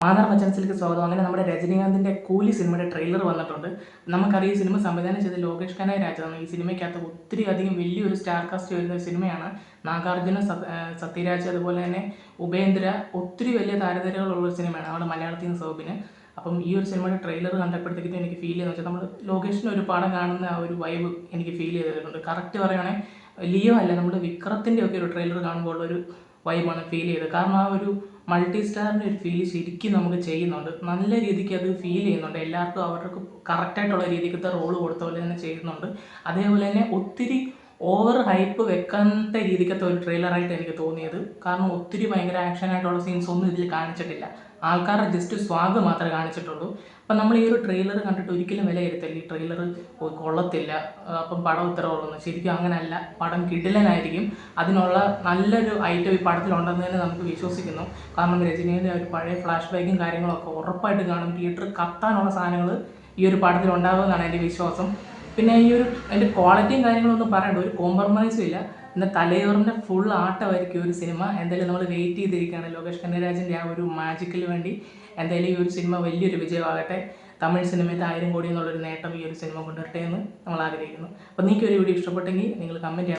മാന്നാർ മച്ചാൻസിലേക്ക് സ്വാഗതം. അങ്ങനെ നമ്മുടെ രജനീകാന്തിൻ്റെ കൂലി സിനിമയുടെ ട്രെയിലർ വന്നിട്ടുണ്ട്. നമുക്കറിയാം, ഈ സിനിമ സംവിധാനം ചെയ്ത ലോകേഷ് കനകരാജാണ്. ഈ സിനിമയ്ക്കകത്ത് ഒത്തിരി അധികം വലിയൊരു സ്റ്റാർ കാസ്റ്റ് വരുന്ന ഒരു സിനിമയാണ്. നാഗാർജുന, സത്യരാജ്, അതുപോലെ തന്നെ ഉപേന്ദ്ര, ഒത്തിരി വലിയ താരനിരകളുള്ള ഒരു സിനിമയാണ് നമ്മുടെ മലയാളത്തിൽ നിന്ന് സൗബിന്. അപ്പം ഈ ഒരു സിനിമയുടെ ട്രെയിലർ കണ്ടപ്പോഴത്തേക്കും എനിക്ക് ഫീൽ ചെയ്യുന്നത് വെച്ചാൽ നമ്മൾ ലോകേഷിൻ്റെ ഒരു പടം കാണുന്ന ആ ഒരു വൈബ് എനിക്ക് ഫീൽ ചെയ്തിട്ടുണ്ട്. കറക്റ്റ് പറയുകയാണെങ്കിൽ ലിയോ അല്ല, നമ്മുടെ വിക്രത്തിൻ്റെ ഒക്കെ ഒരു ട്രെയിലർ കാണുമ്പോൾ ഉള്ളൊരു വൈബാണ് ഫീൽ ചെയ്തത്. കാരണം ആ ഒരു മൾട്ടി സ്റ്റാറിൻ്റെ ഒരു ഫീൽ ശരിക്കും നമുക്ക് ചെയ്യുന്നുണ്ട്. നല്ല രീതിക്ക് അത് ഫീൽ ചെയ്യുന്നുണ്ട്. എല്ലാവർക്കും അവർക്ക് കറക്റ്റായിട്ടുള്ള രീതിക്കത്തെ റോള് കൊടുത്ത പോലെ തന്നെ ചെയ്യുന്നുണ്ട്. അതേപോലെ തന്നെ ഒത്തിരി ഓവർ ഹൈപ്പ് വെക്കാത്ത രീതിക്കത്തെ ഒരു ട്രെയിലറായിട്ട് എനിക്ക് തോന്നിയത്. കാരണം ഒത്തിരി ഭയങ്കര ആക്ഷനായിട്ടുള്ള സീൻസ് ഒന്നും ഇതിൽ കാണിച്ചിട്ടില്ല. ആൾക്കാരുടെ ജസ്റ്റ് സ്വാഗ് മാത്രമേ കാണിച്ചിട്ടുള്ളൂ. അപ്പം നമ്മൾ ഈ ഒരു ട്രെയിലർ കണ്ടിട്ട് ഒരിക്കലും വിലയിരുത്തില്ല ഈ ട്രെയിലർ കൊള്ളത്തില്ല, അപ്പം പടം ഇത്ര കൊള്ളുന്നു. ശരിക്കും അങ്ങനെയല്ല, പടം കിടിലനായിരിക്കും. അതിനുള്ള നല്ലൊരു ഐറ്റം ഈ പടത്തിലുണ്ടെന്ന് തന്നെ നമുക്ക് വിശ്വസിക്കുന്നു. കാരണം രജനീയുടെ ഒരു പഴയ ഫ്ലാഷ് ബാക്കും കാര്യങ്ങളൊക്കെ ഉറപ്പായിട്ട് കാണും. തിയേറ്റർ കത്താനുള്ള സാധനങ്ങൾ ഈ ഒരു പടത്തിൽ ഉണ്ടാകുമെന്നാണ് എൻ്റെ വിശ്വാസം. പിന്നെ ഈ ഒരു അതിൻ്റെ ക്വാളിറ്റിയും കാര്യങ്ങളൊന്നും പറയണ്ട, ഒരു കോംപ്രമൈസും ഇല്ല. പിന്നെ തലയോറിൻ്റെ ഫുൾ ആട്ടമായിരിക്കും ഒരു സിനിമ. എന്തായാലും നമ്മൾ വെയിറ്റ് ചെയ്തിരിക്കുകയാണ് ലോകേഷ് കനകരാജിൻ്റെ ആ ഒരു മാജിക്കിന് വേണ്ടി. എന്തായാലും ഈ ഒരു സിനിമ വലിയൊരു വിജയമാകട്ടെ. തമിഴ് സിനിമയിൽ 1000 കോടി എന്നുള്ളൊരു നേട്ടം ഈ ഒരു സിനിമ കൊണ്ടുവരട്ടെ എന്ന് നമ്മൾ ആഗ്രഹിക്കുന്നു. അപ്പോൾ നിങ്ങൾക്ക് ഒരു വീഡിയോ ഇഷ്ടപ്പെട്ടെങ്കിൽ നിങ്ങൾ കമൻറ്റ് ചെയ്യണം.